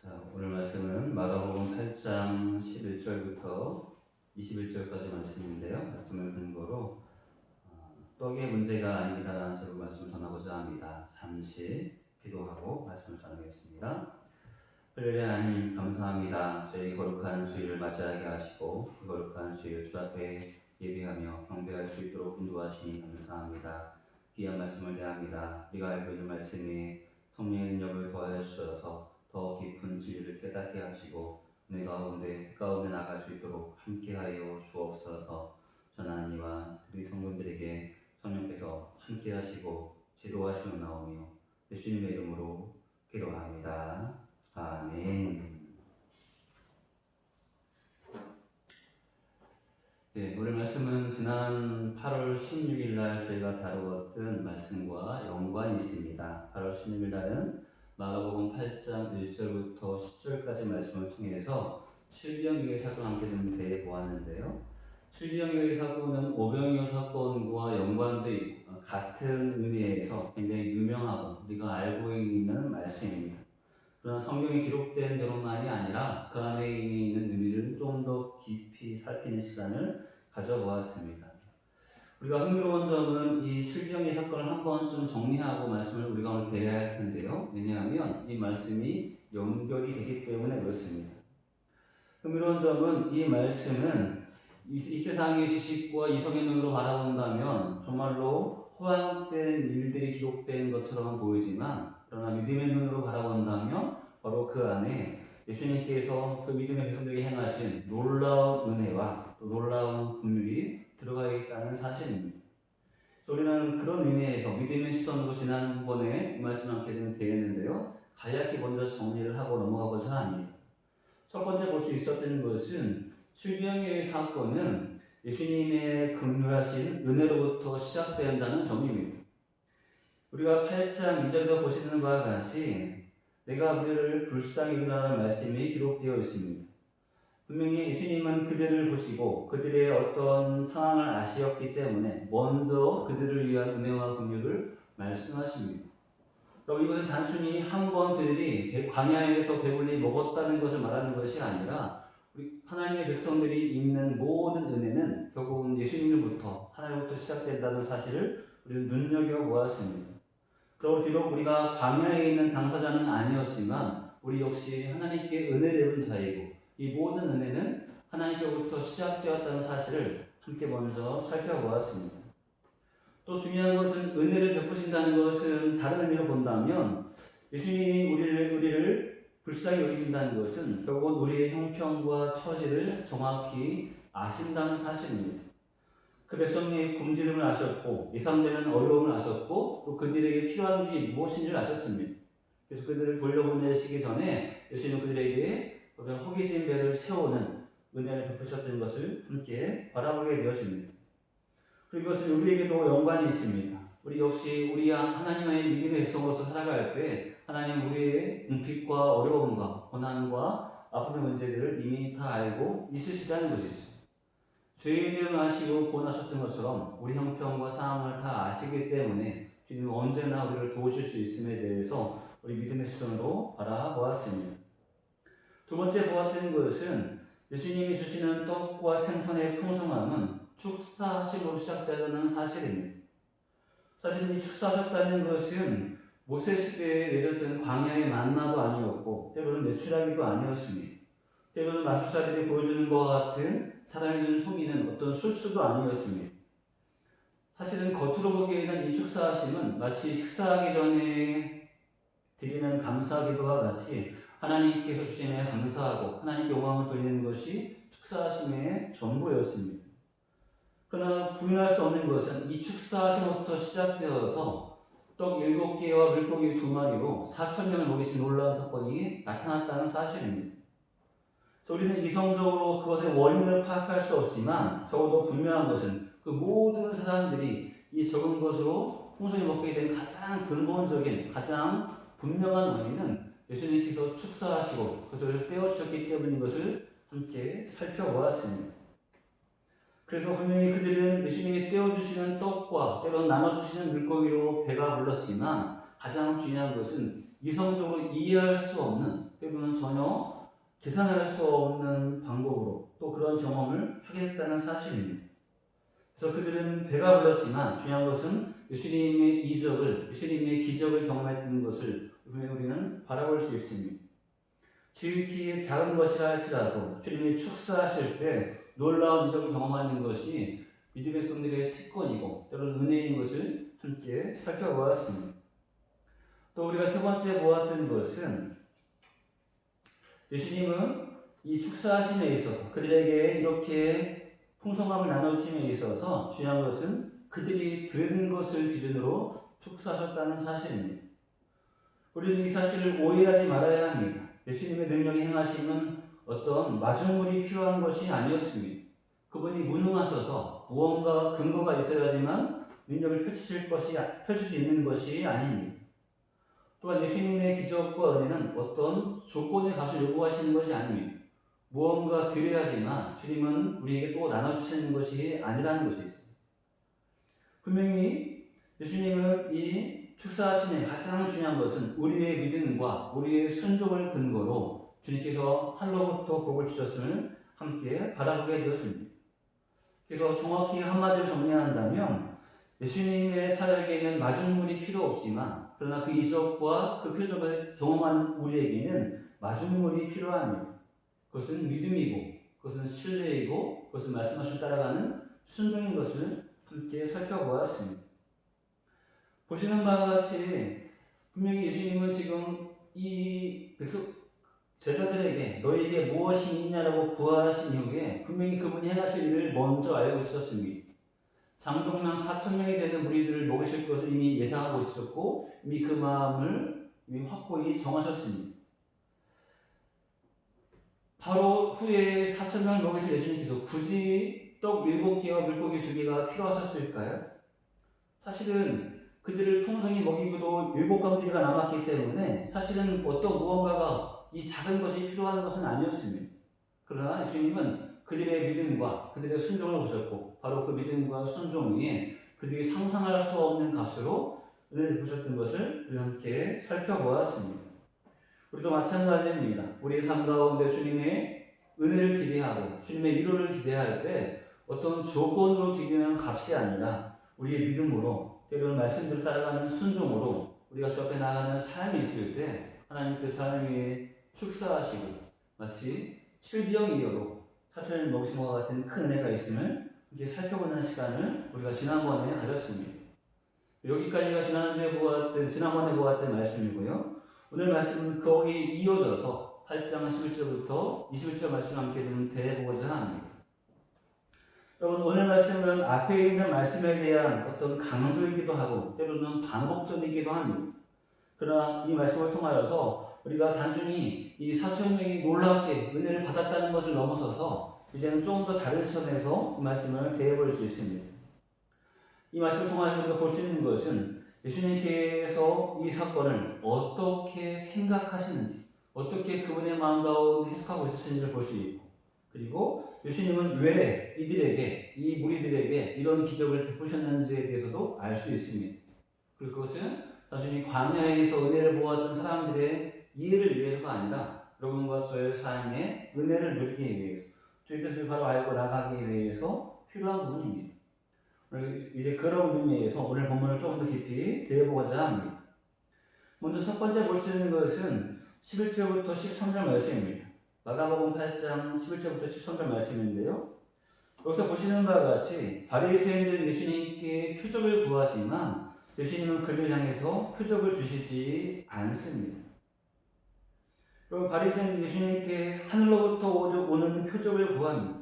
자, 오늘 말씀은 마가복음 8장 11절부터 21절까지 말씀인데요. 말씀을 근거로 떡의 문제가 아닙니다라는 제목 말씀을 전하고자 합니다. 잠시 기도하고 말씀을 전하겠습니다. 흘리는 하나님 감사합니다. 저희 거룩한 주일을 맞이하게 하시고 그 거룩한 주일 주 앞에 예배하며 경배할 수 있도록 인도하시니 감사합니다. 귀한 말씀을 대합니다. 우리가 알고 있는 말씀이 성령의 능력을 더하여 주셔서 더 깊은 진리를 깨닫게 하시고 내 가운데 나갈 수 있도록 함께하여 주옵소서. 전하나님과 우리 성도들에게 성령께서 함께하시고 지도하시옵나오며 예수님의 이름으로 기도합니다. 아멘. 네, 오늘 말씀은 지난 8월 16일 날 저희가 다루었던 말씀과 연관이 있습니다. 8월 16일 날은 마가복음 8장 1절부터 10절까지 말씀을 통해서 칠병이의 사건을 함께 대해 보았는데요. 칠병이의 사건은 오병이어 사건과 연관되어 있고 같은 의미에서 굉장히 유명하고 우리가 알고 있는 말씀입니다. 그러나 성경에 기록된 대로만이 아니라 그 안에 있는 의미를 좀 더 깊이 살피는 시간을 가져보았습니다. 우리가 흥미로운 점은 이 칠병의 사건을 한 번쯤 정리하고 말씀을 우리가 오늘 대해야 할 텐데요. 왜냐하면 이 말씀이 연결이 되기 때문에 그렇습니다. 흥미로운 점은 이 말씀은 이 세상의 지식과 이성의 눈으로 바라본다면 정말로 허황된 일들이 기록된 것처럼 보이지만 그러나 믿음의 눈으로 바라본다면 바로 그 안에 예수님께서 그 믿음의 백성들에게 행하신 놀라운 은혜와 또 놀라운 긍휼이 들어가 있다는 사실입니다. 우리는 그런 의미에서 믿음의 시선으로 지난번에 이 말씀 함께 대했는데요. 간략히 먼저 정리를 하고 넘어가고자 합니다. 첫 번째 볼 수 있었던 것은 칠병의 사건은 예수님의 긍휼하신 은혜로부터 시작된다는 점입니다. 우리가 8장 2절에서 보시는 바와 같이 내가 그들을 불쌍히 여기라는 말씀이 기록되어 있습니다. 분명히 예수님은 그들을 보시고 그들의 어떤 상황을 아시었기 때문에 먼저 그들을 위한 은혜와 긍휼을 말씀하십니다. 그럼 이것은 단순히 한 번 그들이 광야에서 배불리 먹었다는 것을 말하는 것이 아니라 우리 하나님의 백성들이 입는 모든 은혜는 결국은 예수님으로부터 하나님으로부터 시작된다는 사실을 우리는 눈여겨보았습니다. 그리고 비록 우리가 광야에 있는 당사자는 아니었지만 우리 역시 하나님께 은혜를 입은 자이고 이 모든 은혜는 하나님께로부터 시작되었다는 사실을 함께 먼저 살펴보았습니다. 또 중요한 것은 은혜를 베푸신다는 것은 다른 의미로 본다면 예수님이 우리를 불쌍히 여기신다는 것은 결국은 우리의 형편과 처지를 정확히 아신다는 사실입니다. 그 백성의 굶주림을 아셨고 예상되는 어려움을 아셨고 또 그들에게 필요한 것이 무엇인지를 아셨습니다. 그래서 그들을 돌려보내시기 전에 예수님은 그들에게 허기진 배를 채우는 은혜를 베푸셨던 것을 함께 바라보게 되었습니다. 그리고 이것은 우리에게도 연관이 있습니다. 우리 역시 우리 하나님의 믿음의 백성으로서 살아갈 때 하나님 우리의 빚과 어려움과 고난과 아픔의 문제들을 이미 다 알고 있으시다는 것이죠. 죄인을 아시고 구원하셨던 것처럼 우리 형편과 상황을 다 아시기 때문에 주님은 언제나 우리를 도우실 수 있음에 대해서 우리 믿음의 시선으로 바라보았습니다. 두 번째 보았던 것은 예수님이 주시는 떡과 생선의 풍성함은 축사하심으로 시작되는 사실입니다. 사실 이 축사하셨다는 것은 모세 시대에 내렸던 광야의 만나도 아니었고 때로는 메추라기도 아니었습니다. 때로는 마술사들이 보여주는 것과 같은 사람의 눈을 속이는 어떤 술수도 아니었습니다. 사실은 겉으로 보기에는 이 축사하심은 마치 식사하기 전에 드리는 감사기도와 같이 하나님께서 주심에 감사하고 하나님께 영광을 돌리는 것이 축사하심의 전부였습니다. 그러나 부인할 수 없는 것은 이 축사하심부터 시작되어서 떡 7개와 물고기 2마리로 4,000명을 먹이신 놀라운 사건이 나타났다는 사실입니다. 우리는 이성적으로 그것의 원인을 파악할 수 없지만 적어도 분명한 것은 그 모든 사람들이 이 적은 것으로 풍성히 먹게 된 가장 근본적인 가장 분명한 원인은 예수님께서 축사하시고 그것을 떼어주셨기 때문인 것을 함께 살펴보았습니다. 그래서 분명히 그들은 예수님이 떼어주시는 떡과 때로 나눠주시는 물고기로 배가 불렀지만 가장 중요한 것은 이성적으로 이해할 수 없는 때로는 전혀 계산할 수 없는 방법으로 또 그런 경험을 하게 됐다는 사실입니다. 그래서 그들은 배가 불렀지만 중요한 것은 예수님의 이적을, 예수님의 기적을 경험했던 것을 우리는 바라볼 수 있습니다. 지극히 작은 것이라 할지라도 주님이 축사하실 때 놀라운 이적을 경험하는 것이 믿음의 백성들의 특권이고 때로는 은혜인 것을 함께 살펴보았습니다. 또 우리가 세 번째 보았던 것은 예수님은 이 축사하심에 있어서 그들에게 이렇게 풍성함을 나눠주심에 있어서 중요한 것은 그들이 들은 것을 기준으로 축사하셨다는 사실입니다. 우리는 이 사실을 오해하지 말아야 합니다. 예수님의 능력이 행하심은 어떤 마중물이 필요한 것이 아니었습니다. 그분이 무능하셔서 무언가 근거가 있어야지만 능력을 펼칠 수 있는 것이 아닙니다. 또한 예수님의 기적과 은혜는 어떤 조건의 값을 요구하시는 것이 아닙니다. 무언가 드려야지만 주님은 우리에게 또 나눠주시는 것이 아니라는 것이 있습니다. 분명히 예수님은 이 축사하심의 가장 중요한 것은 우리의 믿음과 우리의 순종을 근거로 주님께서 하늘로부터 복을 주셨음을 함께 바라보게 되었습니다. 그래서 정확히 한마디로 정리한다면 예수님의 사역에는 마중물이 필요 없지만 그러나 그 이적과 그 표적을 경험하는 우리에게는 마중물이 필요합니다. 그것은 믿음이고 그것은 신뢰이고 그것은 말씀하신 따라가는 순종인 것을 함께 살펴보았습니다. 보시는 바와 같이 분명히 예수님은 지금 이 제자들에게 너희에게 무엇이 있냐라고 구하신 이후에 분명히 그분이 행하실 일을 먼저 알고 있었습니다. 장종만 4,000명이 되는 무리들을 먹이실 것을 이미 예상하고 있었고 이미 그 마음을 이미 확고히 정하셨습니다. 바로 후에 4,000명을 먹이실 예수님께서 굳이 떡 7개와 물고기 2개가 필요하셨을까요? 사실은 그들을 풍성히 먹이고도 7가지가 남았기 때문에 사실은 어떤 무언가가 이 작은 것이 필요한 것은 아니었습니다. 그러나 예수님은 그들의 믿음과 그들의 순종을 보셨고 바로 그 믿음과 순종 위에 그들이 상상할 수 없는 값으로 은혜를 보셨던 것을 우리 함께 살펴보았습니다. 우리도 마찬가지입니다. 우리의 삶 가운데 주님의 은혜를 기대하고 주님의 위로를 기대할 때 어떤 조건으로 기대하는 값이 아니라 우리의 믿음으로 때로는 말씀대로 따라가는 순종으로 우리가 주 앞에 나아가는 삶이 있을 때 하나님 그 삶 위에 축사하시고 마치 실비형이어도 사천을 먹으신 것과 같은 큰 은혜가 있음을 이렇게 살펴보는 시간을 우리가 지난번에 가졌습니다. 여기까지가 지난번에 보았던 말씀이고요. 오늘 말씀은 거기에 이어져서 8장 11절부터 21절 말씀 함께 좀 대보고자 합니다. 여러분 오늘 말씀은 앞에 있는 말씀에 대한 어떤 강조이기도 하고 때로는 반복적이기도 합니다. 그러나 이 말씀을 통하여서 우리가 단순히 이 4,000명이 놀랍게 은혜를 받았다는 것을 넘어서서 이제는 조금 더 다른 시선에서 이 말씀을 대해볼 수 있습니다. 이 말씀을 통해서 우리가 볼 수 있는 것은 예수님께서 이 사건을 어떻게 생각하시는지 어떻게 그분의 마음 가운데 해석하고 있으신지를 볼 수 있고 그리고 예수님은 왜 이들에게 이 무리들에게 이런 기적을 베푸셨는지에 대해서도 알 수 있습니다. 그리고 그것은 단순히 광야에서 은혜를 보았던 사람들의 이해를 위해서가 아니라 여러분과 저의 삶에 은혜를 누리기 위해서 주의 뜻을 바로 알고 나가기 위해서 필요한 부분입니다. 이제 그런 의미에서 오늘 본문을 조금 더 깊이 대해보고자 합니다. 먼저 첫 번째 볼 수 있는 것은 11절부터 13절 말씀입니다. 마가복음 8장 11절부터 13절 말씀인데요. 여기서 보시는 바와 같이 바리새인들은 예수님께 표적을 구하지만 예수님은 그를 향해서 표적을 주시지 않습니다. 그럼 바리새인은 예수님께 하늘로부터 오는 표적을 구합니다.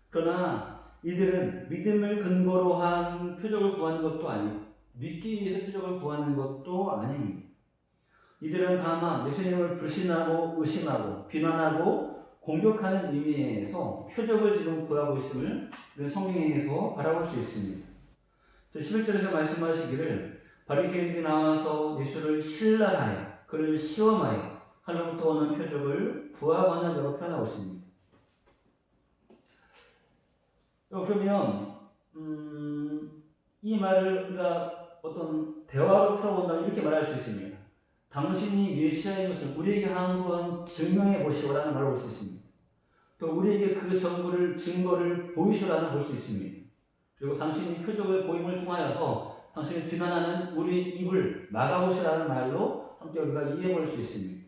그러나 이들은 믿음을 근거로 한 표적을 구하는 것도 아니고 믿기 위해서 표적을 구하는 것도 아닙니다. 이들은 다만 예수님을 불신하고 의심하고 비난하고 공격하는 의미에서 표적을 지금 구하고 있음을 성경에서 바라볼 수 있습니다. 11절에서 말씀하시기를 바리새인들이 나와서 예수를 신랄하여 그를 시험하여 하늘로부터 오는 표적을 구하고는 라고 표현하고 있습니다. 그러면 이 말을 우리가 어떤 대화로 풀어본다면 이렇게 말할 수 있습니다. 당신이 메시아인 것을 우리에게 한번 증명해 보시오라는 말을 볼 수 있습니다. 또 우리에게 그 증거를 보이시오라는 볼 수 있습니다. 그리고 당신이 표적을 보임을 통하여서 당신을 비난하는 우리 입을 막아보시라는 말로 함께 우리가 이해해 볼 수 있습니다.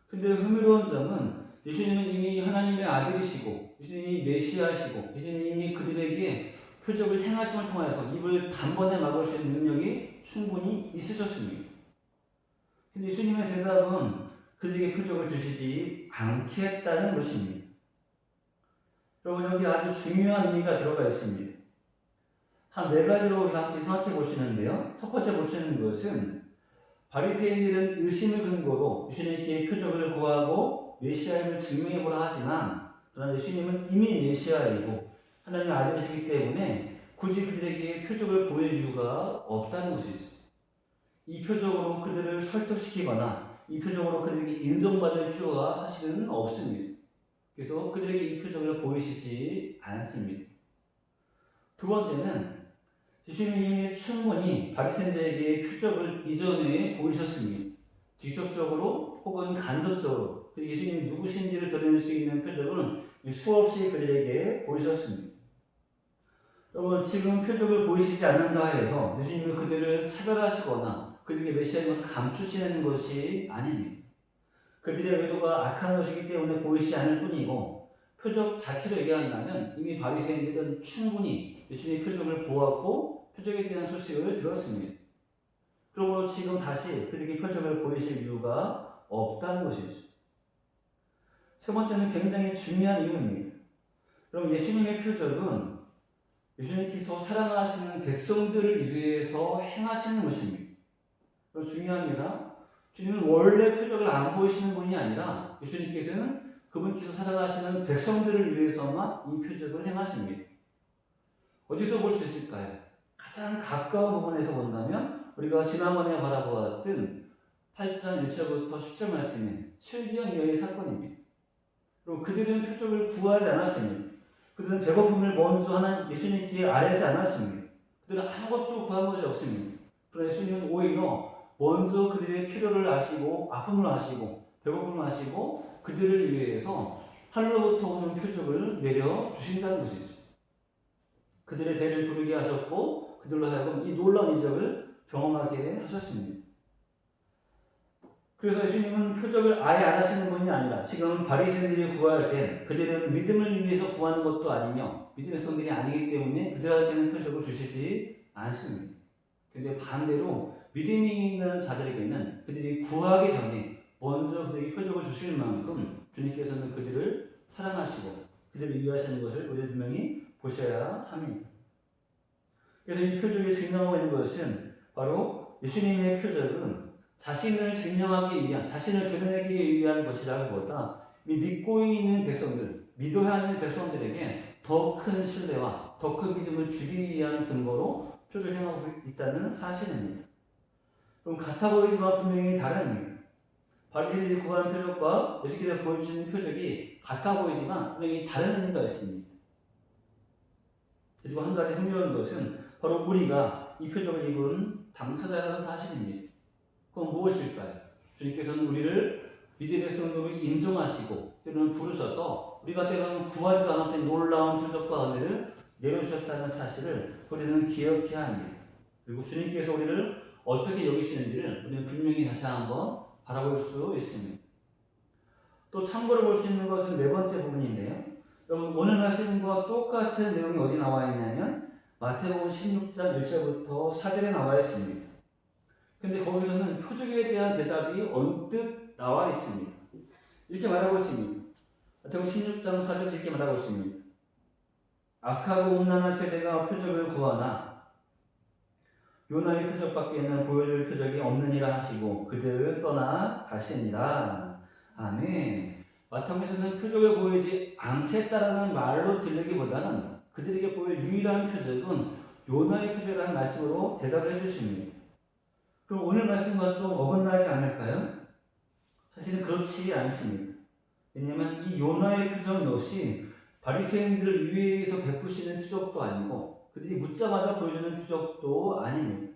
근데 흥미로운 점은 예수님은 이미 하나님의 아들이시고 예수님이 메시아시고 예수님이 이미 그들에게 표적을 행하심을 통하여서 입을 단번에 막을 수 있는 능력이 충분히 있으셨습니다. 근데 예수님의 대답은 그들에게 표적을 주시지 않겠다는 것입니다. 여러분, 여기 아주 중요한 의미가 들어가 있습니다. 한 네 가지로 우리가 함께 생각해 보시는데요. 첫 번째 보시는 것은 바리새인들은 의심을 근거로 예수님께 표적을 구하고 메시아임을 증명해 보라 하지만 그러나 예수님은 이미 메시아이고 하나님의 아들이시기 때문에 굳이 그들에게 표적을 보일 이유가 없다는 것이죠. 이 표적으로 그들을 설득시키거나 이 표적으로 그들에게 인정받을 필요가 사실은 없습니다. 그래서 그들에게 이 표적을 보이시지 않습니다. 두 번째는 예수님이 충분히 바리새인들에게 표적을 이전에 보이셨습니다. 직접적으로 혹은 간접적으로 예수님이 누구신지를 드러낼 수 있는 표적을 수없이 그들에게 보이셨습니다. 여러분, 지금 표적을 보이시지 않는다 해서 예수님이 그들을 차별하시거나 그들에게 메시아임을 감추시는 것이 아닙니다. 그들의 의도가 악한 것이기 때문에 보이지 않을 뿐이고 표적 자체를 얘기한다면 이미 바리새인들은 충분히 예수님의 표적을 보았고 표적에 대한 소식을 들었습니다. 그러므로 지금 다시 그들에게 표적을 보이실 이유가 없다는 것이죠. 세 번째는 굉장히 중요한 이유입니다. 그럼 예수님의 표적은 예수님께서 사랑하시는 백성들을 위해서 행하시는 것입니다. 중요합니다. 주님은 원래 표적을 안 보이시는 분이 아니라 예수님께서는 그분께서 사랑하시는 백성들을 위해서만 이 표적을 행하십니다. 어디서 볼 수 있을까요? 가장 가까운 부분에서 본다면 우리가 지난번에 바라보았던 8장 1절부터 10절 말씀인 칠기형 여인 사건입니다. 그리고 그들은 표적을 구하지 않았습니다. 그들은 배고픔을 먼저 하는 예수님께 아뢰지 않았습니다. 그들은 아무것도 구한 것이 없습니다. 그러나 예수님은 오히려 먼저 그들의 필요를 아시고 아픔을 아시고 배고픔을 아시고 그들을 위해서 하늘로부터 오는 표적을 내려주신다는 것이죠. 그들의 배를 부르게 하셨고 그들로 하여금 이 놀라운 이적을 경험하게 하셨습니다. 그래서 예수님은 표적을 아예 안 하시는 분이 아니라 지금 바리새인들이 구할 때 그들은 믿음을 위해서 구하는 것도 아니며 믿음의 성들이 아니기 때문에 그들한테는 표적을 주시지 않습니다. 그런데 반대로 믿음이 있는 자들에게는 그들이 구하기 전에 먼저 그들에게 표적을 주실 만큼 주님께서는 그들을 사랑하시고 그들을 위하시는 것을 우리 분명히 보셔야 합니다. 그래서 이 표적이 증명하고 있는 것은 바로 예수님의 표적은 자신을 증명하기 위한, 자신을 드러내기 위한 것이라기보다 믿고 있는 백성들, 믿어야 하는 백성들에게 더 큰 신뢰와 더 큰 믿음을 주기 위한 근거로 표적을 행하고 있다는 사실입니다. 그럼 같아 보이지만 분명히 다릅니다. 바리새인들이 구하는 표적과 예수께서 보여주시는 표적이 같아 보이지만 분명히 다른 의미가 있습니다. 그리고 한 가지 흥미로운 것은 바로 우리가 이 표적을 입은 당사자라는 사실입니다. 그건 무엇일까요? 주님께서는 우리를 믿음의 백성으로 인정하시고 때로는 부르셔서 우리가 때로는 구하지도 않았던 놀라운 표적과 은혜를 내려주셨다는 사실을 우리는 기억해야 합니다. 그리고 주님께서 우리를 어떻게 여기시는지를 우리는 분명히 다시 한번 바라볼 수 있습니다. 또 참고로 볼 수 있는 것은 네 번째 부분인데요. 여러분, 오늘 말씀과 똑같은 내용이 어디 나와 있냐면 마태복음 16장 1절부터 4절에 나와 있습니다. 근데 거기서는 표적에 대한 대답이 언뜻 나와 있습니다. 이렇게 말하고 있습니다. 마태복음 16장 4절 이렇게 말하고 있습니다. 악하고 음란한 세대가 표적을 구하나 요나의 표적밖에는 보여줄 표적이 없느니라 하시고 그들을 떠나 가시니라. 아멘. 마태복음에서는 표적을 보이지 않겠다라는 말로 들리기보다는 그들에게 보일 유일한 표적은 요나의 표적이라는 말씀으로 대답을 해주십니다. 그럼 오늘 말씀과 좀 어긋나지 않을까요? 사실은 그렇지 않습니다. 왜냐하면 이 요나의 표적 역시 바리새인들을 위해서 베푸시는 표적도 아니고 그들이 묻자마자 보여주는 표적도 아닙니다.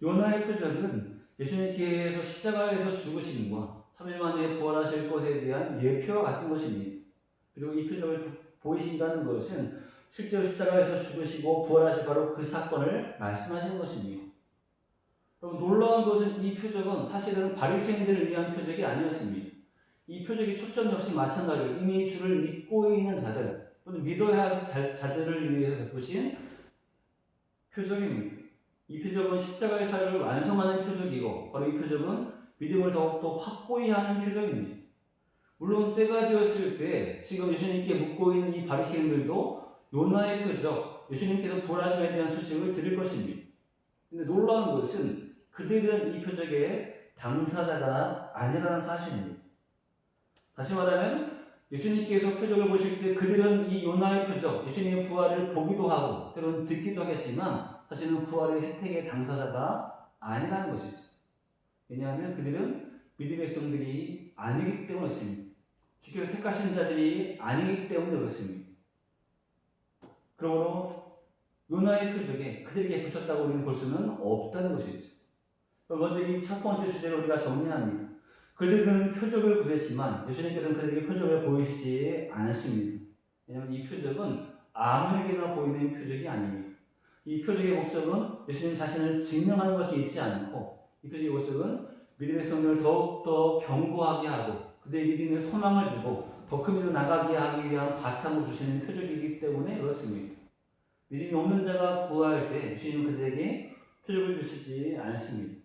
요나의 표적은 예수님께서 십자가에서 죽으심과 3일 만에 부활하실 것에 대한 예표와 같은 것입니다. 그리고 이 표적을 보이신다는 것은 실제로 십자가에서 죽으시고 부활하실 바로 그 사건을 말씀하시는 것입니다. 그럼 놀라운 것은 이 표적은 사실은 바리새인들을 위한 표적이 아니었습니다. 이 표적의 초점 역시 마찬가지로 이미 주를 믿고 있는 자들 또는 믿어야 할 자들을 위해서 베푸신 표적입니다. 이 표적은 십자가의 사역을 완성하는 표적이고 바로 이 표적은 믿음을 더욱더 확고히 하는 표적입니다. 물론 때가 되었을 때 지금 예수님께 묻고 있는 이 바리새인들도 요나의 표적, 예수님께서 부활하심에 대한 소식을 들을 것입니다. 근데 놀라운 것은 그들은 이 표적의 당사자가 아니라는 사실입니다. 다시 말하면 예수님께서 표적을 보실 때 그들은 이 요나의 표적, 예수님의 부활을 보기도 하고 때로는 듣기도 하겠지만 사실은 부활의 혜택의 당사자가 아니라는 것이죠. 왜냐하면 그들은 믿음의 백성들이 아니기 때문에 그렇습니다. 주께서 택하신 자들이 아니기 때문에 그렇습니다. 그러므로 요나의 표적에 그들에게 베푸셨다고 우리는 볼 수는 없다는 것이죠. 먼저 이 첫 번째 주제를 우리가 정리합니다. 그들은 표적을 구했지만 예수님께서는 그들에게 표적을 보이시지 않았습니다. 왜냐하면 이 표적은 아무에게나 보이는 표적이 아닙니다. 이 표적의 목적은 예수님 자신을 증명하는 것이 있지 않고 이 표적의 목적은 믿음의 성령을 더욱더 견고하게 하고 그들의 믿음에 소망을 주고 더 큰 믿음으로 나가게 하기 위한 바탕을 주시는 표적이기 때문에 그렇습니다. 믿음이 없는 자가 구할 때 주님은 그들에게 표적을 주시지 않습니다.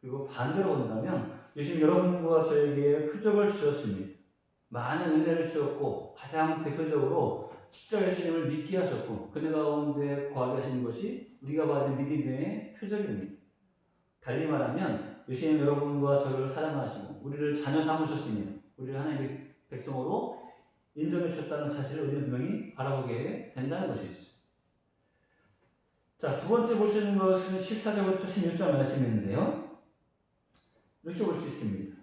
그리고 반대로 본다면 예수님 여러분과 저에게 표적을 주셨습니다. 많은 은혜를 주셨고 가장 대표적으로 십자가 예수님을 믿게 하셨고 그들 가운데 거하게 하시는 것이 우리가 받은 믿음의 표적입니다. 달리 말하면 예수님 여러분과 저를 사랑하시고 우리를 자녀 삼으셨습니다. 우리를 하나님의 백성으로 인정해 주셨다는 사실을 우리는 분명히 바라보게 된다는 것이죠. 자, 두 번째 보시는 것은 14절부터 16절 말씀인데요. 이렇게 볼 수 있습니다.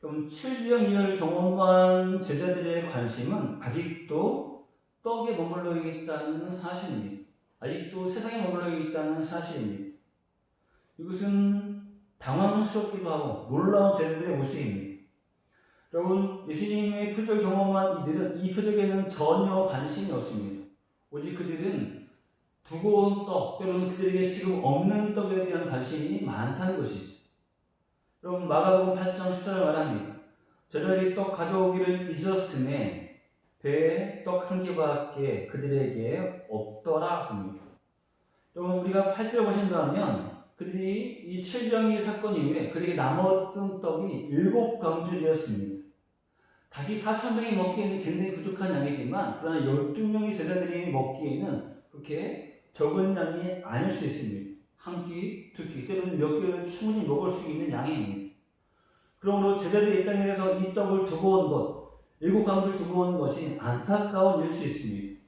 그럼 7병이열 경험한 제자들의 관심은 아직도 떡에 머물러 있다는 사실입니다. 아직도 세상에 머물러 있다는 사실입니다. 이것은 당황스럽기도 하고 놀라운 제자들의 모습입니다. 여러분, 예수님의 표적 경험한 이들은 이 표적에는 전혀 관심이 없습니다. 오직 그들은 두고 온 떡, 또는 그들에게 지금 없는 떡에 대한 관심이 많다는 것이죠. 여러분, 마가복음 8장 14절 말합니다. 제자들이 떡 가져오기를 잊었음에 배에 떡 한 개밖에 그들에게 없더라 하십니다. 여러분, 우리가 8절을 보신다면 그들이 이 7병의 사건 이후에 그들에게 남았던 떡이 7강주되었습니다. 다시 4,000명이 먹기에는 굉장히 부족한 양이지만 그러나 12명의 제자들이 먹기에는 그렇게 적은 양이 아닐 수 있습니다. 한 끼, 두 끼, 때로는 몇 끼를 충분히 먹을 수 있는 양입니다. 그러므로 제자들의 입장에서 이 떡을 두고 온 것, 7강을 두고 온 것이 안타까운 일 수 있습니다.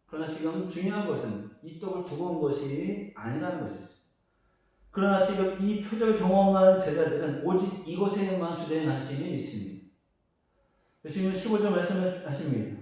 그러나 지금 중요한 것은 이 떡을 두고 온 것이 아니라는 것이죠. 그러나 지금 이 표적을 경험한 제자들은 오직 이것에만 주된 관심이 있습니다. 예수님은 15절 말씀하십니다.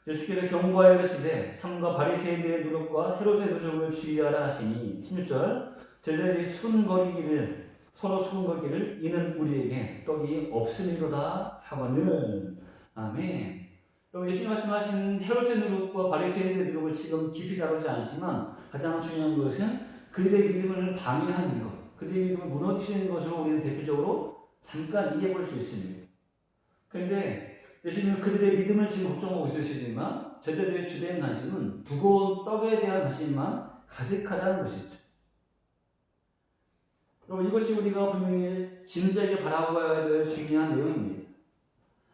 예수께서 경고하여 이르시되 삼가 바리새인들의 누룩과 헤롯의 누룩을 주의하라 하시니 16절 제자들이 수군거리기를 서로 수군거리기를 이는 우리에게 떡이 없으리로다 하거늘. 아멘. 그럼 예수님 말씀하신 헤롯의 누룩과 바리새인들의 누룩을 지금 깊이 다루지 않지만 가장 중요한 것은 그들의 믿음을 방해하는 것, 그들의 믿음을 무너뜨리는 것으로 우리는 대표적으로 잠깐 이해해 볼 수 있습니다. 그런데 예수님은 그들의 믿음을 지금 걱정하고 있으시지만 제자들의 주된 관심은 두고 온 떡에 대한 관심만 가득하다는 것이죠. 여러분, 이것이 우리가 분명히 진지하게 바라봐야 될 중요한 내용입니다.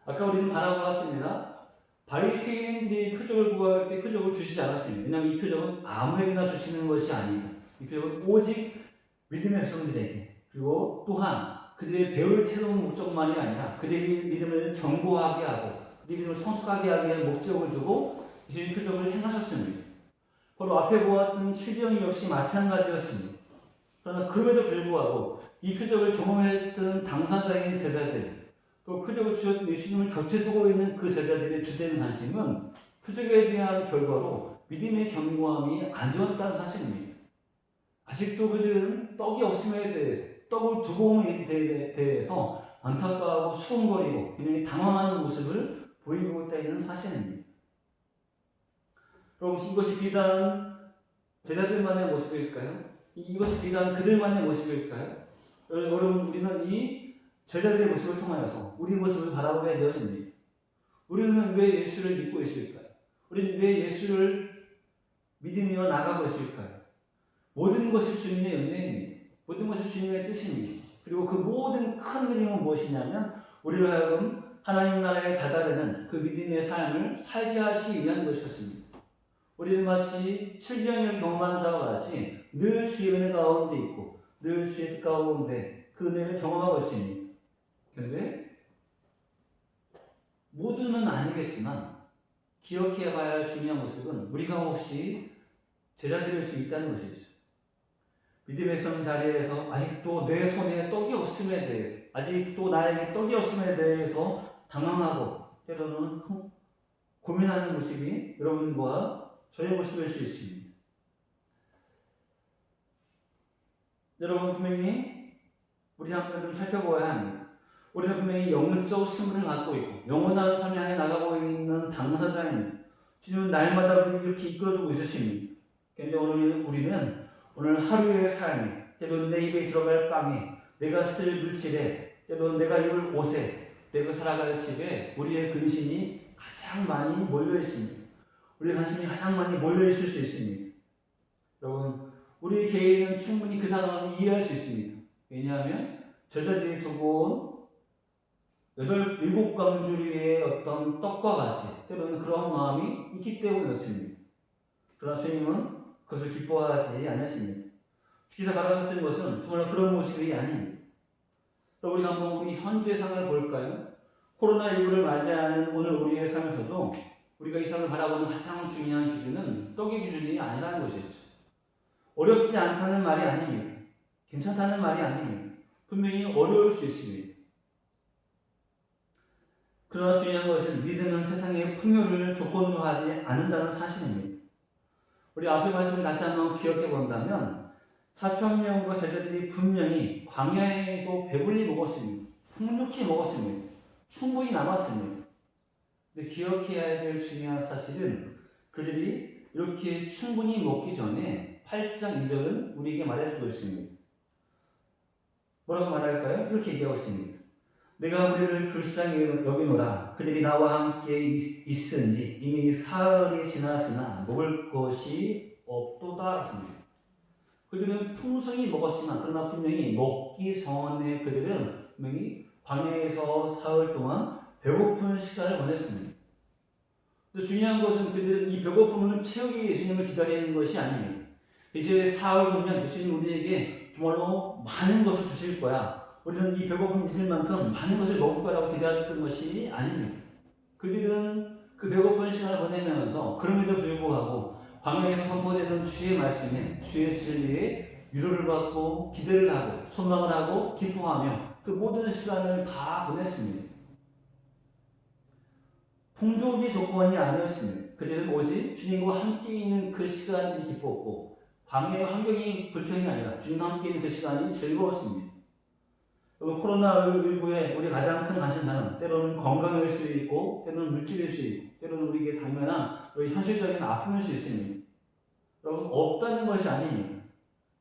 아까 우리는 바라보았습니다. 바리새인들이 표적을 구할 때 표적을 주시지 않았습니다. 왜냐하면 이 표적은 아무에게나 주시는 것이 아닙니다. 이 표적은 오직 믿음의 백성들에게 그리고 또한 그들의 배울 채우는 목적만이 아니라 그들의 믿음을 견고하게 하고 그들의 믿음을 성숙하게 하기 위한 목적을 주고 예수님 표적을 행하셨습니다. 바로 앞에 보았던 7병이 역시 마찬가지였습니다. 그러나 그럼에도 불구하고 이 표적을 경험했던 당사자인 제자들 또 표적을 주셨던 예수님을 곁에 두고 있는 그 제자들의 주된 관심은 표적에 대한 결과로 믿음의 견고함이 안 좋았다는 사실입니다. 아직도 그들은 떡이 없음에 대해서 떡을 두고 온 일에 대해서 안타까워하고 수군거리고 굉장히 당황하는 모습을 보이고 있다는 사실입니다. 그럼 이것이 비단 제자들만의 모습일까요? 이것이 비단 그들만의 모습일까요? 여러분, 우리는 이 제자들의 모습을 통하여서 우리 모습을 바라보게 되었습니다. 우리는 왜 예수를 믿고 있을까요? 우리는 왜 예수를 믿으며 나가고 있을까요? 모든 것이 주님의 은혜입니다. 모든 것이 주님의 뜻입니다. 그리고 그 모든 큰 그림은 무엇이냐면 우리를 하여금 하나님 나라에 다다르는 그 믿음의 삶을 살게 하시기 위한 것이었습니다. 우리는 마치 칠병을 경험한 자와 같이 늘 주의 은혜 가운데 있고 늘 주의 뜻 가운데 그 은혜를 경험하고 있습니다. 그런데 모두는 아니겠지만 기억해야 할 중요한 모습은 우리가 혹시 제자들일 수 있다는 것이죠. 믿음의 성 자리에서 아직도 내 손에 떡이 없음에 대해서, 아직도 나에게 떡이 없음에 대해서 당황하고 때로는 고민하는 모습이 여러분과 저의 모습일 수 있습니다. 여러분, 분명히 우리 한번 좀 살펴보아야 합니다. 우리는 분명히 영적 신분을 갖고 있고 영원한 삶 향해 나가고 있는 당사자입니다. 주님은 날마다 우리를 이렇게 이끌어주고 있으십니다. 그런데 우리는 오늘 하루의 삶에, 때로는 내 입에 들어갈 빵에, 내가 쓸 물질에, 때로는 내가 입을 옷에, 내가 살아갈 집에 우리의 근심이 가장 많이 몰려 있습니다. 우리의 관심이 가장 많이 몰려 있을 수 있습니다. 여러분, 우리 개인은 충분히 그 상황을 이해할 수 있습니다. 왜냐하면 제자들이 두고 온 7광주리의 어떤 떡과 같이 때로는 그런 마음이 있기 때문이었습니다. 그러나 주님은 그것을 기뻐하지 않으십니다. 주께서 바라셨던 것은 정말 그런 모습이 아닙니다. 우리가 한번 우리 현재의 상을 볼까요? 코로나19를 맞이하는 오늘 우리의 삶에서도 우리가 이 삶을 바라보는 가장 중요한 기준은 떡의 기준이 아니라는 것이죠. 어렵지 않다는 말이 아닙니다. 괜찮다는 말이 아닙니다. 분명히 어려울 수 있습니다. 그러나 중요한 것은 믿음은 세상의 풍요를 조건으로 하지 않는다는 사실입니다. 우리 앞의 말씀을 다시 한번 기억해 본다면 4,000명과 제자들이 분명히 광야에서 배불리 먹었습니다. 풍족히 먹었습니다. 충분히 남았습니다. 근데 기억해야 될 중요한 사실은 그들이 이렇게 충분히 먹기 전에 8장 2절은 우리에게 말해주고 있습니다. 뭐라고 말할까요? 이렇게 얘기하고 있습니다. 내가 우리를 불쌍히 여기노라. 그들이 나와 함께 있은지 이미 사흘이 지났으나 먹을 것이 없도다. 그들은 풍성히 먹었지만 그러나 분명히 먹기 전에 그들은 분명히 광야에서 사흘 동안 배고픈 시간을 보냈습니다. 중요한 것은 그들은 이 배고픔을 채우기 위해 예수님을 기다리는 것이 아닙니다. 이제 사흘 후면 예수님 우리에게 정말로 많은 것을 주실 거야. 우리는 이 배고픔 잊을 만큼 많은 것을 먹을 거라고 기다렸던 것이 아닙니다. 그들은 그 배고픈 시간을 보내면서 그럼에도 불구하고 광야에서 선포되는 주의 말씀에, 주의 진리에 위로를 받고 기대를 하고 소망을 하고 기뻐하며 그 모든 시간을 다 보냈습니다. 풍족이 조건이 아니었습니다. 그들은 오직 주님과 함께 있는 그 시간이 기뻤고 광야의 환경이 불평이 아니라 주님과 함께 있는 그 시간이 즐거웠습니다. 코로나19에 우리 가장 큰 관심사는 때로는 건강일 수 있고 때로는 물질일 수 있고 때로는 우리에게 당면한 우리 현실적인 아픔일 수 있습니다. 여러분, 없다는 것이 아닙니다.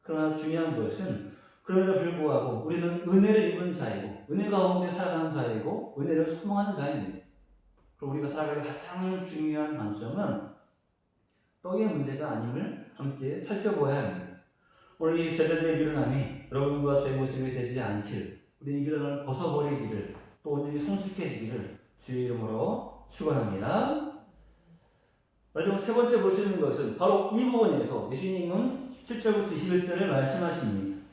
그러나 중요한 것은 그럼에도 불구하고 우리는 은혜를 입은 자이고 은혜 가운데 살아가는 자이고 은혜를 소망하는 자입니다. 그리고 우리가 살아가는 가장 중요한 관점은 떡의 문제가 아님을 함께 살펴보아야 합니다. 오늘 이 제자들의 일어남이 여러분과 저의 모습이 되지 않길, 우리 이 일어남을 벗어버리기를, 또 오늘이 성숙해지기를 주의 이름으로 축원합니다. 마지막 세 번째 볼 수 있는 것은 바로 이 부분에서 예수님은 17절부터 21절을 말씀하십니다.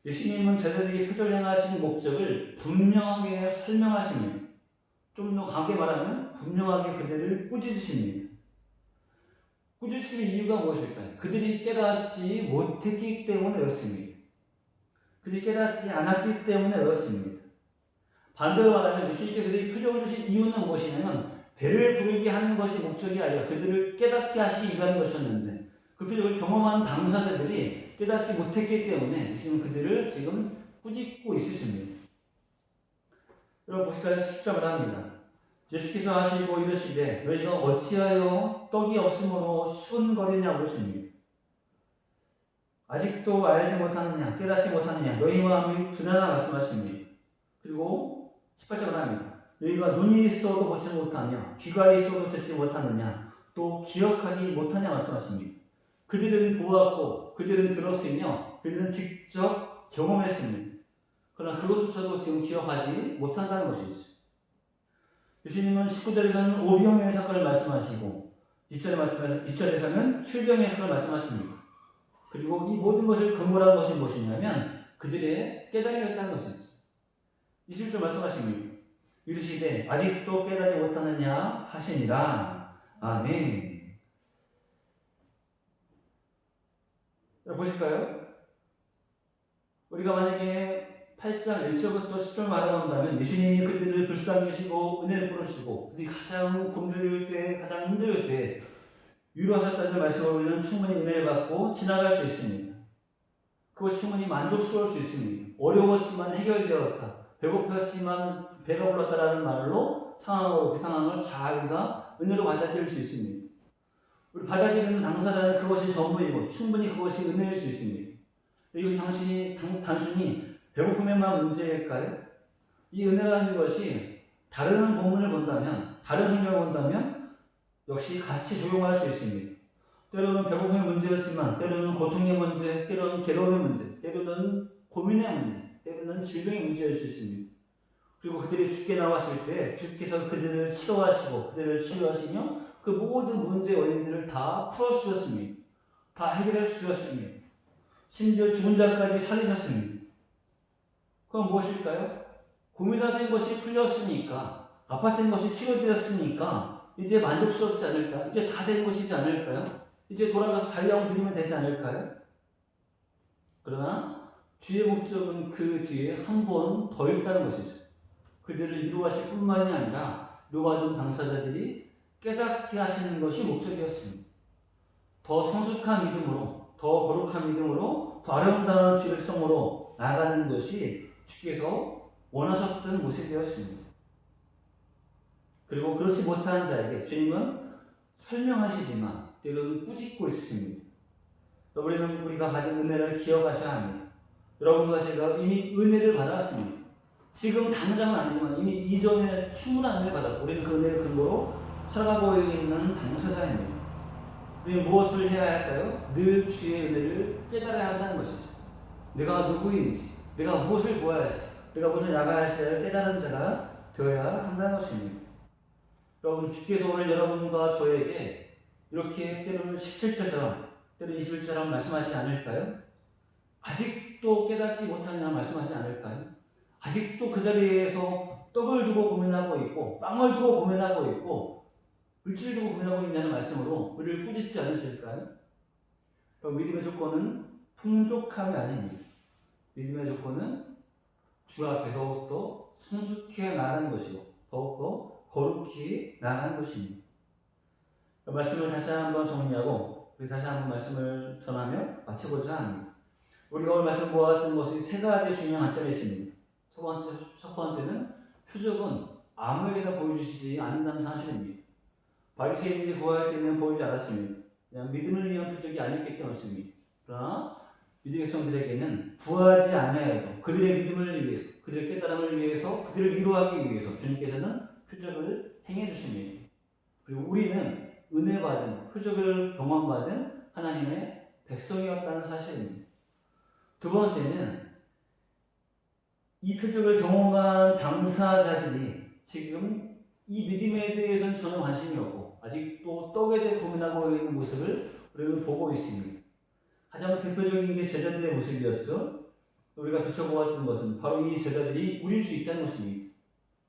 예수님은 제자들이 표절 행하신 목적을 분명하게 설명하십니다. 좀 더 강하게 말하면 분명하게 그들을 꾸짖으십니다. 꾸짖으실 이유가 무엇일까요? 그들이 깨닫지 못했기 때문이었습니다. 그들이 깨닫지 않았기 때문이었습니다. 반대로 말하면 예수님께 그들이 표적을 주신 이유는 무엇이냐면 배를 부르게 하는 것이 목적이 아니라 그들을 깨닫게 하시기 위한 것이었는데 그 표적을 경험한 당사자들이 깨닫지 못했기 때문에 예수님은 그들을 지금 꾸짖고 있으십니다. 여러분 보실까요? 10절을 합니다. 예수께서 하시고 이르시되 너희가 어찌하여 떡이 없으므로 수군거리냐고 하십니다. 아직도 알지 못하느냐 깨닫지 못하느냐 너희 마음이 둔하다 말씀하십니다. 그리고 18절을 합니다. 너희가 눈이 있어도 보지 못하냐 귀가 있어도 듣지 못하느냐 또 기억하기 못하냐 말씀하십니다. 그들은 보았고 그들은 들었으며 그들은 직접 경험했습니다. 그러나 그것조차도 지금 기억하지 못한다는 것이죠. 예수님은 19절에서는 오병이어의 사건을 말씀하시고 2절에서는 칠병의 사건을 말씀하십니다. 그리고 이 모든 것을 근거로 한 것이 무엇이냐면 그들의 깨달음이었다는 것이죠. 20절 말씀하십니다. 이르시되 아직도 깨달지 못하느냐 하시니라. 아멘. 보실까요? 우리가 만약에 8장 1절부터 10절 말해본다면 예수님이 그들을 불쌍히 여시고 은혜를 풀어주시고 그들이 가장 굶주릴 때 가장 힘들 때 위로하셨다는 말씀을 우리는 충분히 은혜를 받고 지나갈 수 있습니다. 그것이 충분히 만족스러울 수 있습니다. 어려웠지만 해결되었다. 배고팠지만 배가 불렀다라는 말로 상황으로 그 상황을 잘 우리가 은혜로 받아들일 수 있습니다. 우리 받아들이는 당사자는 그것이 전부이고 충분히 그것이 은혜일 수 있습니다. 이것이 단순히 배고픔에만 문제일까요? 이 은혜라는 것이 다른 본문을 본다면 다른 성경을 본다면 역시 같이 적용할 수 있습니다. 때로는 배고픔의 문제였지만 때로는 고통의 문제, 때로는 괴로움의 문제, 때로는 고민의 문제, 때로는 질병의 문제일 수 있습니다. 그리고 그들이 죽게 나왔을 때 주께서 그들을 치료하시고 그들을 치유하시며 그 모든 문제의 원인들을 다 풀어주셨습니다. 다 해결해 주셨습니다. 심지어 죽은 자까지 살리셨습니다. 그건 무엇일까요? 고민하던 것이 풀렸으니까 아팠던 것이 치료되었으니까 이제 만족스럽지 않을까? 이제 다 된 것이지 않을까요? 이제 돌아가서 잔량 드리면 되지 않을까요? 그러나 주의 목적은 그 뒤에 한 번 더 있다는 것이죠. 그들을 위로하실 뿐만이 아니라 위로받은 당사자들이 깨닫게 하시는 것이 목적이었습니다. 더 성숙한 믿음으로, 더 거룩한 믿음으로, 더 아름다운 주의 백성으로 나아가는 것이 주께서 원하셨던 모습이었습니다. 그리고 그렇지 못한 자에게 주님은 설명하시지만 때로는 꾸짖고 있으십니다. 우리가 받은 은혜를 기억하셔야 합니다. 여러분과 제가 이미 은혜를 받았습니다. 지금 당장은 아니지만 이미 이전에 충분한 은혜를 받았고 우리는 그 은혜를 근거로 살아가고 있는 당사자입니다. 우리는 무엇을 해야 할까요? 늘 주의 은혜를 깨달아야 한다는 것이죠. 내가 누구인지, 내가 무엇을 보아야 할지, 내가 무엇을 나가야 할지를 깨달은 자가 되어야 한다는 것입니다. 여러분, 주께서 오늘 여러분과 저에게 이렇게 때로는 17절처럼, 때로는 21절처럼 말씀하시지 않을까요? 아직도 깨닫지 못하느냐 말씀하시지 않을까요? 아직도 그 자리에서 떡을 두고 고민하고 있고, 빵을 두고 고민하고 있고, 물질을 두고 고민하고 있냐는 말씀으로 우리를 꾸짖지 않으실까요? 믿음의 조건은 풍족함이 아닙니다. 믿음의 조건은 주 앞에 더욱더 순수케 나가는 것이고, 더욱더 거룩히 나가는 것입니다. 말씀을 다시 한번 정리하고 다시 한번 말씀을 전하며 마치고자 합니다. 우리가 오늘 말씀 보았던 것이 세 가지 중요한 관점이 있습니다. 첫 번째는 표적은 아무에게나 보여주시지 않는다는 사실입니다. 바리새인들이 구할 때는 보이지 않았습니다. 그냥 믿음을 위한 표적이 아니기 때문입니다. 그러나 믿음의 백성들에게는 구하지 않아야도 그들의 믿음을 위해서, 그들의 깨달음을 위해서, 그들을 위로하기 위해서 주님께서는 표적을 행해 주십니다. 그리고 우리는 은혜 받은, 표적을 경험받은 하나님의 백성이었다는 사실입니다. 두 번째는 이 표적을 경험한 당사자들이 지금 이 믿음에 대해서는 전혀 관심이 없고 아직도 떡에 대해 고민하고 있는 모습을 우리는 보고 있습니다. 가장 대표적인 게 제자들의 모습이었죠. 우리가 비춰보았던 것은 바로 이 제자들이 우릴 수 있다는 것입니다.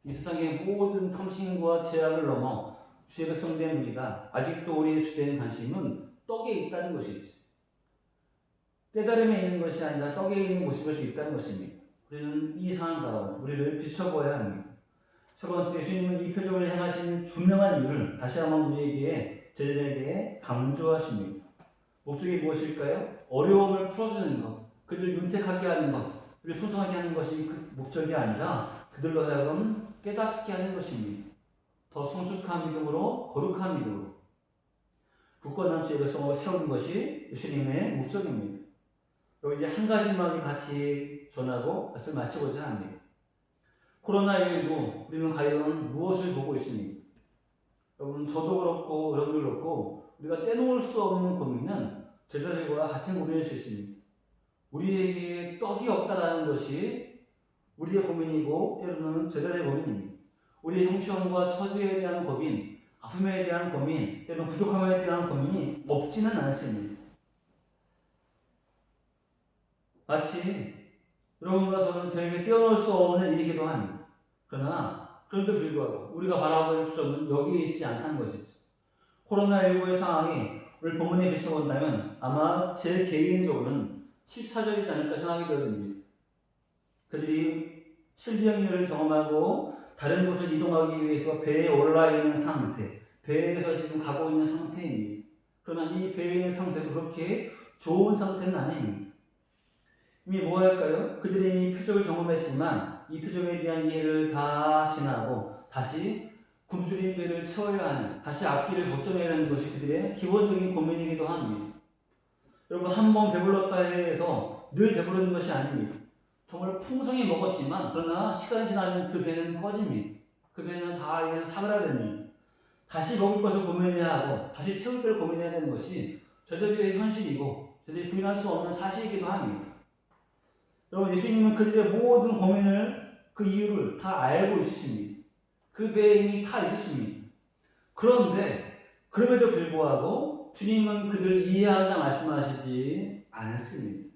이 세상의 모든 탐심과 제약을 넘어 주의 백성된 우리가 아직도 우리의 주된 관심은 떡에 있다는 것이죠. 깨달음에 있는 것이 아니라 떡에 있는 모습일 수 있다는 것입니다. 우리는 이 상황 가운데 우리를 비춰보아야 합니다. 첫 번째, 주님은 이 표적을 행하신 분명한 이유를 다시 한번 우리에게, 제자들에게 강조하십니다. 목적이 무엇일까요? 어려움을 풀어주는 것, 그들을 윤택하게 하는 것, 우리 풍성하게 하는 것이 그 목적이 아니라 그들로 하여금 깨닫게 하는 것입니다. 더 성숙한 믿음으로, 거룩한 믿음으로 굳건한 죄성을 세우는 것이 예수님의 목적입니다. 그리고 이제 한 가지만 우리 같이 전하고 말씀 마치고자 합니다. 코로나19 우리는 과연 무엇을 보고 있습니까? 여러분, 저도 그렇고 여러분도 그렇고 우리가 떼놓을 수 없는 고민은 제자들과 같은 고민일 수 있습니다. 우리에게 떡이 없다라는 것이 우리의 고민이고 때로는 제자들의 고민입니다. 우리의 형편과 처지에 대한 고민, 아픔에 대한 고민, 때로는 부족함에 대한 고민이 없지는 않습니다. 마치 여러분과 저는 저에게 떼어놓을 수 없는 일이기도 합니다. 그러나 그런데도 불구하고 우리가 바라볼 점은 여기에 있지 않다는 것이죠. 코로나19의 상황이 오늘 본문에 비춰본다면 아마 제 개인적으로는 14절이지 않을까 생각이 되어집니다. 그들이 실병인을 경험하고 다른 곳을 이동하기 위해서 배에 올라 있는 상태, 배에서 지금 가고 있는 상태입니다. 그러나 이 배에 있는 상태도 그렇게 좋은 상태는 아닙니다. 이미 뭐 할까요? 그들이 이미 표적을 경험했지만 이 표적에 대한 이해를 다 지나고 다시 굶주린 배를 채워야 하는, 다시 앞길을 걱정해야 하는 것이 그들의 기본적인 고민이기도 합니다. 여러분, 한번 배불렀다 해서 늘 배부르는 것이 아닙니다. 정말 풍성히 먹었지만 그러나 시간이 지나면 그 배는 꺼집니다. 그 배는 다 이제 사그라듭니다. 다시 먹을 것을 고민해야 하고 다시 채울 것을 고민해야 되는 것이 저들의 현실이고 저들이 부인할 수 없는 사실이기도 합니다. 여러분, 예수님은 그들의 모든 고민을, 그 이유를 다 알고 있으십니다. 그 배에 이미 타 있으십니다. 그런데 그럼에도 불구하고 주님은 그들을 이해한다 말씀하시지 않습니다.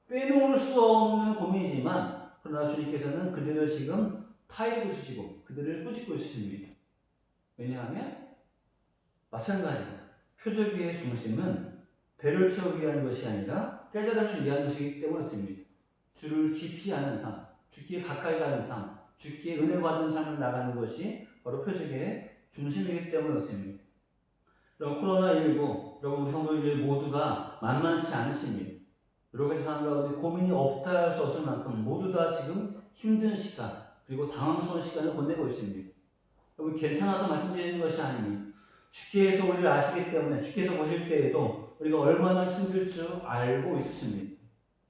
빼놓을 수 없는 고민이지만 그러나 주님께서는 그들을 지금 타이르고 있으시고 그들을 꾸짖고 있으십니다. 왜냐하면 마찬가지로 표적의 중심은 배를 채우기 위한 것이 아니라 깨달음을 위한 것이기 때문이었습니다. 주를 깊이 아는 삶, 주께 가까이 가는 삶, 주께 은혜 받는 삶을 나가는 것이 바로 표적의 중심이기 때문이었습니다. 그럼 코로나19, 여러분 우리 성도님들 모두가 만만치 않으십니다. 여러 가지 상황 가운데 고민이 없다 할 수 없을 만큼 모두 다 지금 힘든 시간, 그리고 당황스러운 시간을 보내고 있습니다. 여러분, 괜찮아서 말씀드리는 것이 아닙니다. 주께서 우리를 아시기 때문에 주께서 보실 때에도 우리가 얼마나 힘들 줄 알고 있으십니다.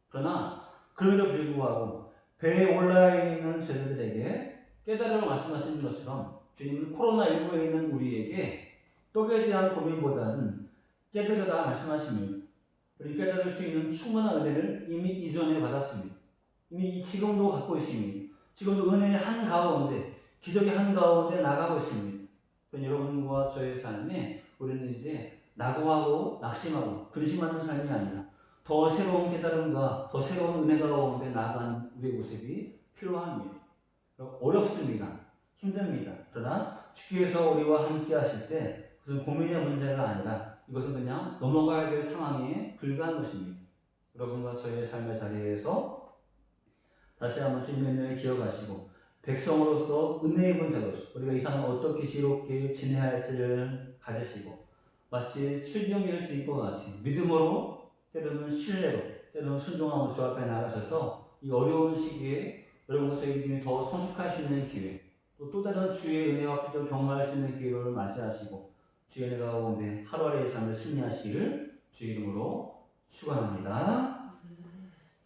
그러나 그럼에도 불구하고 배에 올라 있는 제자들에게 깨달음을 말씀하시는 것처럼 주님은 코로나19에 있는 우리에게 떡에 대한 고민보다는 깨달으라 말씀하십니다. 우리 깨달을 수 있는 충분한 은혜를 이미 이전에 받았습니다. 이미 지금도 갖고 있습니다. 지금도 은혜의 한가운데, 기적의 한가운데 나가고 있습니다. 여러분과 저의 삶에 우리는 이제 낙오하고 낙심하고 근심하는 삶이 아니라 더 새로운 깨달음과 더 새로운 은혜 가운데 나아가는 우리의 모습이 필요합니다. 어렵습니다. 힘듭니다. 그러나 주께서 우리와 함께 하실 때 그것은 고민의 문제가 아니라 이것은 그냥 넘어가야 될 상황에 불과한 것입니다. 여러분과 저의 삶의 자리에서 다시 한번 주님의 은혜를 기억하시고 백성으로서 은혜 입은 자로서 우리가 이 삶을 어떻게 지롭게 지내야 할지를 가지시고 마치 칠경이를 드릴 것 같이 믿음으로 때로는 신뢰로 때로는 순종함으로 주 앞에 나가셔서 이 어려운 시기에 여러분과 저희 믿음이 더 성숙할 수 있는 기회, 또 다른 주의 은혜와 표적을 경험할 수 있는 기회를 맞이하시고 주의 은혜 가운데 하루하루의 삶을 승리하시기를 주의 이름으로 축원합니다.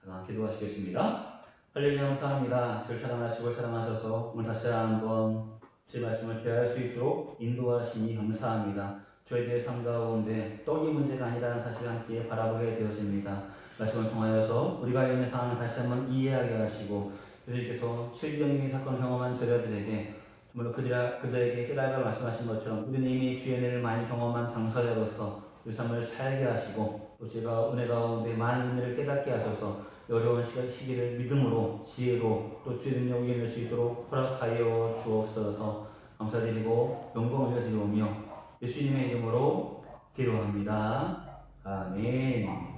자, 기도하시겠습니다. 할렐루야, 감사합니다. 주를 사랑하시고 사랑하셔서 오늘 다시 한번 제 말씀을 대할 수 있도록 인도하시니 감사합니다. 저희들의 삶 가운데 떡이 문제가 아니라는 사실을 함께 바라보게 되어집니다. 말씀을 통하여서 우리가 있는 상황을 다시 한번 이해하게 하시고 주님께서 칠경의 사건을 경험한 제자들에게 정말 그들에게 깨달음을 말씀하신 것처럼 우리는 이미 주의 은혜를 많이 경험한 당사자로서 우리 삶을 살게 하시고 또 제가 은혜 가운데 많은 은혜를 깨닫게 하셔서 어려운 시기를 믿음으로 지혜로 또 주의 능력 이겨낼 수 있도록 허락하여 주옵소서. 감사드리고 영광을 올려드리오며 예수님의 이름으로 기도합니다. 아멘.